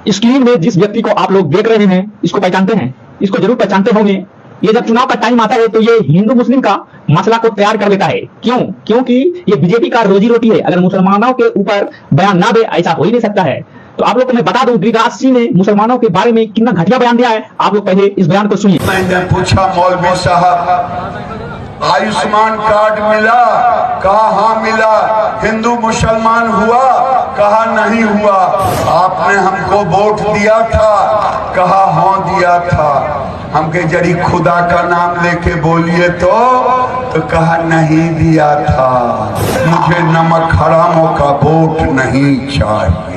Screen में जिस व्यक्ति को आप लोग देख रहे हैं, इसको पहचानते हैं, इसको जरूर पहचानते होंगे। ये जब चुनाव का टाइम आता है तो ये हिंदू मुस्लिम का मसला को तैयार कर लेता है। क्यों? क्योंकि ये बीजेपी का रोजी रोटी है। अगर मुसलमानों के ऊपर बयान ना दे, ऐसा हो ही नहीं सकता है। तो आप लोग को मैं बता दूं, गिरिराज सिंह ने मुसलमानों के बारे में कितना घटिया बयान दिया है। आप लोग पहले इस बयान को सुनिए। मैंने पूछा मौलवी साहब, आयुष्मान कार्ड मिला? कहा हाँ मिला। हिंदू मुसलमान हुआ? कहा नहीं हुआ। आपने हमको वोट दिया था? कहा हाँ दिया था। हमके जरी खुदा का नाम लेके बोलिए तो कहा नहीं दिया था। मुझे नमक हरामों का वोट नहीं चाहिए।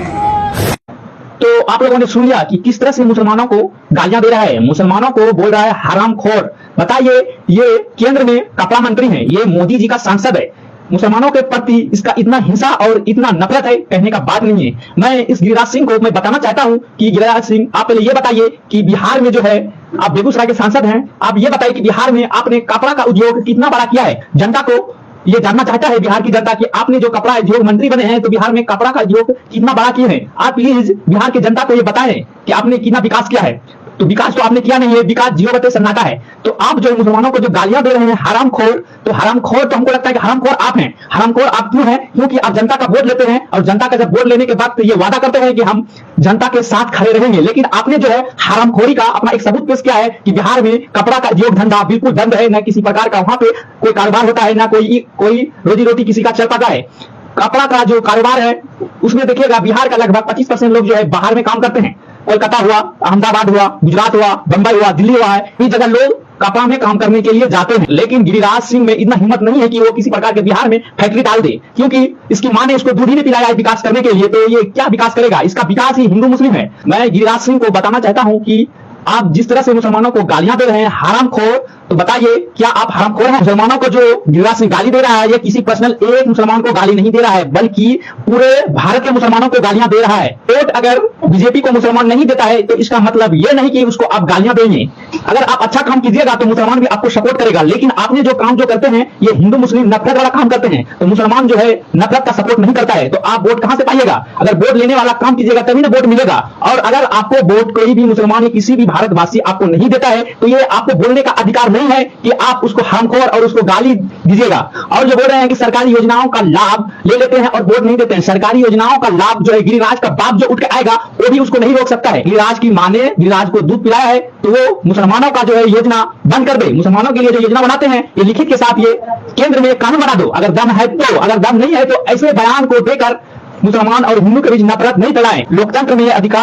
तो आप लोगों ने सुन लिया कि किस तरह से मुसलमानों को गालियां दे रहा है, मुसलमानों को बोल रहा है हरामखोर। बताइए, ये केंद्र में कपड़ा मंत्री है, ये मोदी जी का सांसद है। मुसलमानों के प्रति इसका इतना हिंसा और इतना नफरत है, कहने का बात नहीं है। मैं इस गिरिराज सिंह को मैं बताना चाहता हूं कि गिरिराज सिंह, आप पहले ये बताइए कि बिहार में जो है, आप बेगूसराय के सांसद हैं, आप ये बताइए कि बिहार में आपने कपड़ा का उद्योग कितना बड़ा किया है। जनता को ये जानना चाहता है, बिहार की जनता, कि आपने जो कपड़ा उद्योग मंत्री बने हैं तो बिहार में कपड़ा का उद्योग कितना बड़ा किए हैं। आप प्लीज बिहार की जनता को ये बताएं कि आपने कितना विकास किया है। तो विकास तो आपने किया नहीं है, विकास 0 सन्नाटा है। तो आप जो मुसलमानों को जो गालियां दे रहे हैं हरामखोर, तो हरामखोर तो हमको लगता है कि हरामखोर आप हैं। हरामखोर आप क्यों हैं? क्योंकि आप जनता का वोट लेते हैं और जनता का जब वोट लेने के बाद तो ये वादा करते हैं कि हम जनता के साथ खड़े रहेंगे, लेकिन आपने जो है हरामखोरी का अपना एक सबूत पेश किया है कि बिहार में कपड़ा का उद्योग धंधा बिल्कुल बंद है, न किसी प्रकार का वहां पे कोई कारोबार होता है, ना कोई रोजी रोटी किसी का चल पाता है। कपड़ा का जो कारोबार है उसमें देखिएगा बिहार का लगभग 25% लोग जो है बाहर में काम करते हैं। कोलकाता हुआ, अहमदाबाद हुआ, गुजरात हुआ, बंबई हुआ, दिल्ली हुआ है, इस जगह लोग कपड़ा में काम करने के लिए जाते हैं। लेकिन गिरिराज सिंह में इतना हिम्मत नहीं है कि वो किसी प्रकार के बिहार में फैक्ट्री डाल दे, क्योंकि इसकी मां ने इसको दूध ही नहीं पिलाया है विकास करने के लिए। तो ये क्या विकास करेगा? इसका विकास ही हिंदू मुस्लिम है। मैं गिरिराज सिंह को बताना चाहता हूं कि आप जिस तरह से मुसलमानों को गालियां दे रहे हैं हरामखोर, तो बताइए क्या आप हरामखोर हैं? मुसलमानों को जो गिरिराज सिंह गाली दे रहा है, ये किसी पर्सनल एक मुसलमान को गाली नहीं दे रहा है, बल्कि पूरे भारत के मुसलमानों को गालियां दे रहा है। वोट अगर बीजेपी को मुसलमान नहीं देता है तो इसका मतलब ये नहीं कि उसको आप गालियां देंगे। अगर आप अच्छा काम कीजिएगा तो मुसलमान भी आपको सपोर्ट करेगा, लेकिन आपने जो काम जो करते हैं ये हिंदू मुस्लिम नफरत वाला काम करते हैं, तो मुसलमान जो है नफरत का सपोर्ट नहीं करता है। तो आप वोट कहां से पाइएगा? अगर वोट लेने वाला काम कीजिएगा तभी ना वोट मिलेगा। और अगर आपको वोट कोई भी मुसलमान या किसी भी भारतवासी आपको नहीं देता है तो ये आपको बोलने का अधिकार नहीं है कि आप उसको हरामखोर और उसको गाली दीजिएगा। और जो बोल रहे हैं कि सरकारी योजनाओं का लाभ ले लेते हैं और वोट नहीं देते हैं, सरकारी योजनाओं का लाभ जो है गिरिराज का बाप जो उठ के आएगा वो भी उसको नहीं रोक सकता है। गिरिराज की मां ने गिरिराज को दूध पिलाया है तो वो मुसलमानों का जो है योजना बंद कर दे। मुसलमानों के लिए जो योजना बनाते हैं ये लिखित के साथ ये केंद्र में कानून बना दो, अगर दम है तो। अगर दम नहीं है तो ऐसे बयान को देकर मुसलमान और हिंदू के बीच नफरत नहीं फैलाएं। लोकतंत्र में अधिकार